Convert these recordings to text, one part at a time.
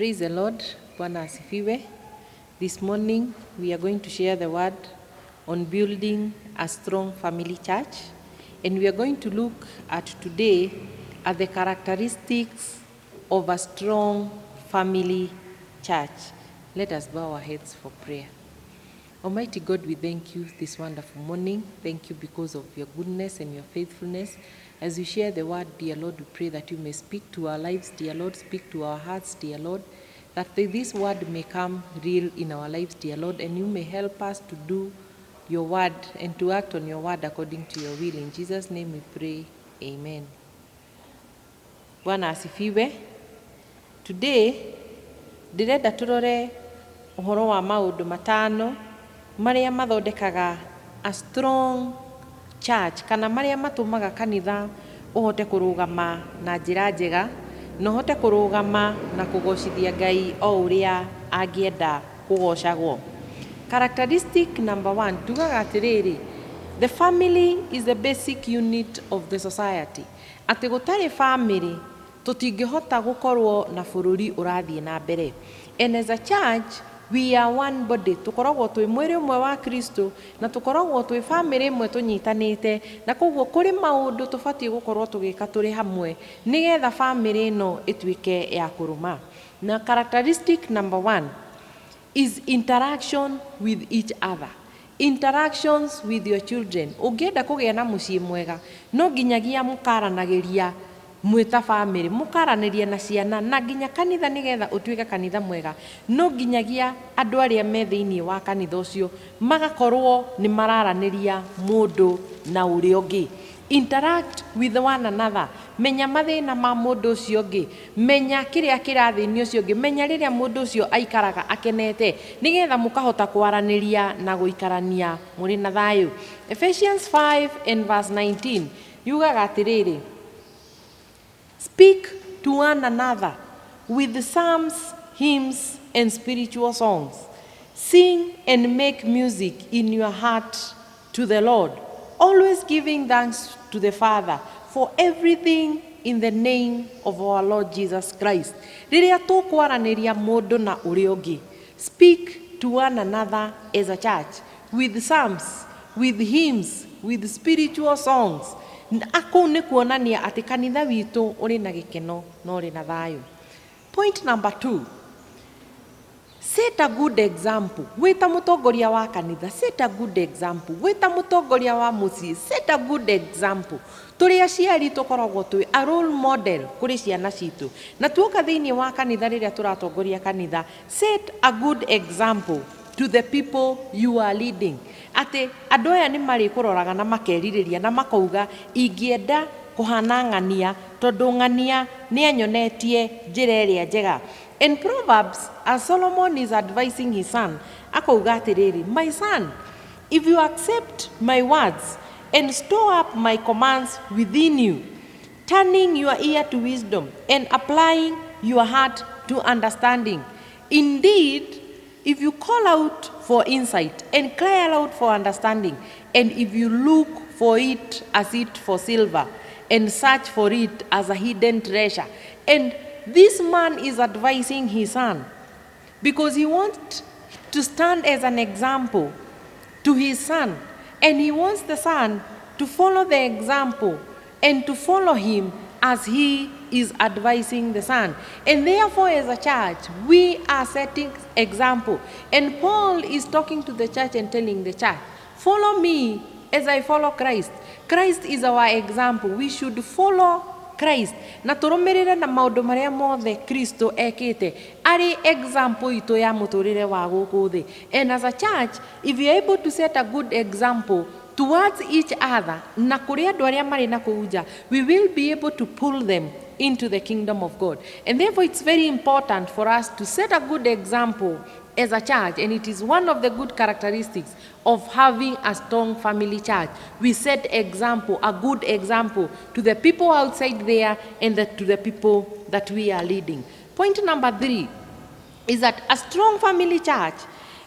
Praise the Lord. Bwana asifiwe. This morning we are going to share the word on building a strong family church, and we are going to look at today at the characteristics of a strong family church. Let us bow our heads for prayer. Almighty God, we thank you this wonderful morning. Thank you because of your goodness and your faithfulness. As we share the word, dear Lord, we pray that you may speak to our lives, dear Lord, speak to our hearts, dear Lord, that this word may come real in our lives, dear Lord, and you may help us to do your word and to act on your word according to your will. In Jesus' name we pray, amen. Bwana asifiwe. Today, ndirenda turore uhoro wa maundu matano maria mathondekaga a strong church, kana maria matumaga kanitha uhote kurugama na njira njega na uhote kurugama na kugocithia Ngai o uria angienda kugocagwo. Characteristic number 1, tugaga atiriri, the family is the basic unit of the society. Ati gutari family tutingihota gukorwo na bururi urathie na mbere. And as a church, we are one body. Tukoragwo twi mwiri umwe wa Kristo na tukoragwo twi family imwe tunyitanite, na koguo kuri maundu tubatie gukorwo tugika turi hamwe nigetha family ino ituike ya kuruma. Na characteristic number 1 is interaction with each other. Interactions with your children. Ungienda kugia na mucii mwega no nginyagia mukaranagiria mwita family, mukaraniria na ciana, na nginya kanitha nigetha utuike kanitha mwega no nginyagia andu aria me thiini wa kanitha ucio magakorwo ni mararaniria mundu na uria ungi. Interact with one another. Menya mathina ma mundu ucio ungi, menya kiria kirathini ucio ungi, menya riria mundu ucio aikaraga akenete nigetha mukahota kwaraniria na guikarania muri na thayu. Ephesians 5 and verse 19 yugaga atiriri, speak to one another with psalms, hymns, and spiritual songs. Sing and make music in your heart to the Lord, always giving thanks to the Father for everything in the name of our Lord Jesus Christ. Riria tukwaraniria mundu na uria ungi, speak to one another as a church with psalms, with hymns, with spiritual songs. Ako ni kuonania ati kanitha witu uri na gikeno no uri na thayu. Point number 2, set a good example. Wita mutongoria wa kanitha, set a good example. Wita mutongoria wa mucii, set a good example. Turi aciari tukoragwo twi a role model kuri ciana citu, na tuoka thiini wa kanitha riria turatongoria kanitha, set a good example to the people you are leading. Ati andu aya ni mari kuroraga na makeririria na makauga ingienda kuhana ng'ania tondu ng'ania ni anyonetie njira iria njega. In Proverbs, as Solomon is advising his son, akauga atiriri, my son, if you accept my words and store up my commands within you, turning your ear to wisdom and applying your heart to understanding, indeed, if you call out for insight and cry aloud for understanding, and if you look for it as it for silver and search for it as a hidden treasure. And this man is advising his son because he wants to stand as an example to his son, and he wants the son to follow the example and to follow him as he is advising the son. And therefore, as a church, we are setting example. And Paul is talking to the church and telling the church, follow me as I follow Christ. Christ is our example. We should follow Christ. Na turumirire na maundu maria mothe Kristo ekite ari example itu ya muturire wa guku thi. And as a church, if you are able to set a good example towards each other, na kuri andu aria mari na kuuja, we will be able to pull them into the kingdom of God. And therefore it's very important for us to set a good example as a church, and it is one of the good characteristics of having a strong family church. We set example, a good example to the people outside there and to the people that we are leading. Point number 3 is that a strong family church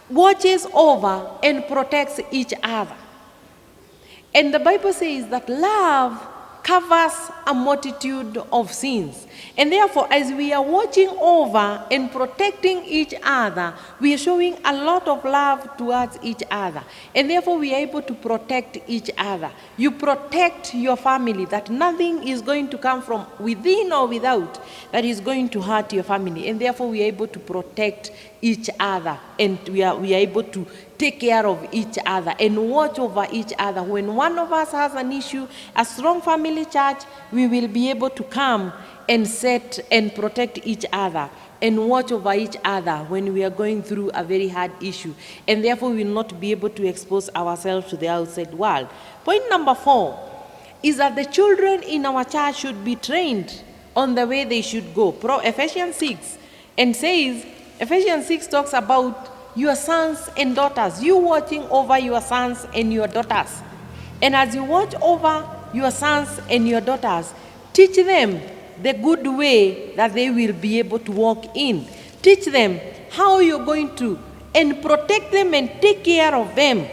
watches over and protects each other. And the Bible says that love covers a multitude of sins. And therefore, as we are watching over and protecting each other, we are showing a lot of love towards each other. And therefore, we are able to protect each other. You protect your family, that nothing is going to come from within or without that is going to hurt your family. And therefore, we are able to protect each other, and we are able to take care of each other and watch over each other. When one of us has an issue, a strong family church, we will be able to come and set and protect each other and watch over each other when we are going through a very hard issue. And therefore, we will not be able to expose ourselves to the outside world. Point number 4 is that the children in our church should be trained on the way they should go. Ephesians 6 and says, Ephesians 6 talks about your sons and daughters, you watching over your sons and your daughters. And as you watch over your sons and your daughters, teach them the good way that they will be able to walk in. Teach them how you're going to, and protect them and take care of them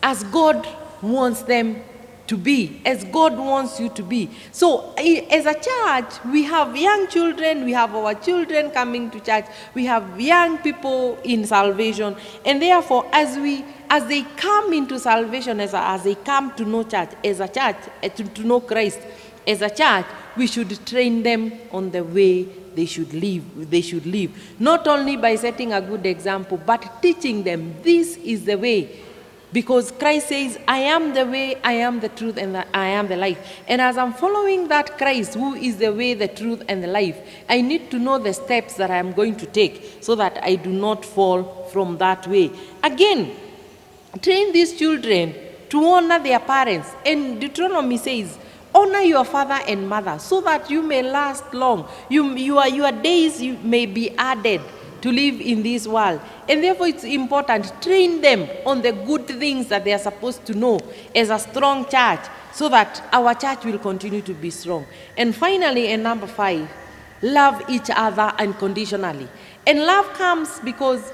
as God wants them to be, as God wants you to be. So as a church, we have young children, we have our children coming to church, we have young people in salvation, and therefore as they come into salvation, as they come to know church, as a church, to know Christ, as a church, we should train them on the way they should live. Not only by setting a good example, but teaching them this is the way. Because Christ says, I am the way, I am the truth, and I am the life. And as I'm following that Christ, who is the way, the truth, and the life, I need to know the steps that I am going to take so that I do not fall from that way. Again, train these children to honor their parents. And Deuteronomy says, honor your father and mother so that you may last long. Your days may be added to live in this world. And therefore it's important, train them on the good things that they are supposed to know as a strong church so that our church will continue to be strong. And finally, and number 5, love each other unconditionally. And love comes because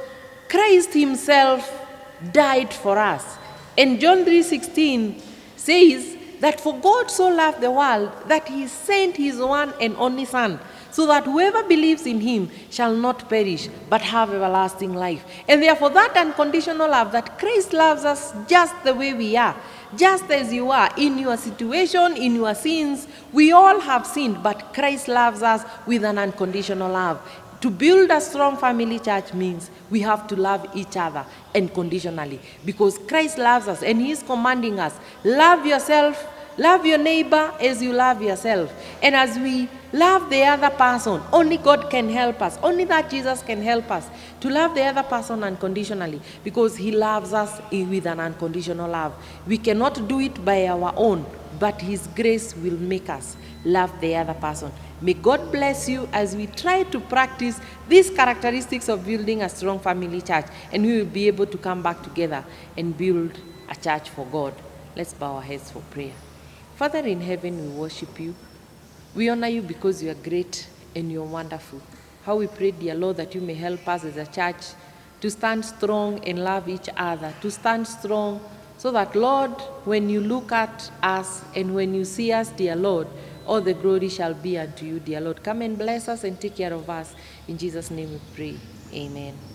Christ himself died for us. And John 3:16 says that for God so loved the world that he sent his one and only Son, so that whoever believes in him shall not perish, but have everlasting life. And therefore that unconditional love, that Christ loves us just the way we are, just as you are, in your situation, in your sins. We all have sinned, but Christ loves us with an unconditional love. To build a strong family church means we have to love each other unconditionally, because Christ loves us and he is commanding us, love yourself, love your neighbor as you love yourself. And as we love the other person, only God can help us, only that Jesus can help us to love the other person unconditionally, because he loves us with an unconditional love. We cannot do it by our own, but his grace will make us love the other person. May God bless you as we try to practice these characteristics of building a strong family church, and we will be able to come back together and build a church for God. Let's bow our heads for prayer. Father in heaven, we worship you. We honor you because you are great and you are wonderful. How we pray, dear Lord, that you may help us as a church to stand strong and love each other, to stand strong so that, Lord, when you look at us and when you see us, dear Lord, all the glory shall be unto you, dear Lord. Come and bless us and take care of us. In Jesus' name we pray. Amen.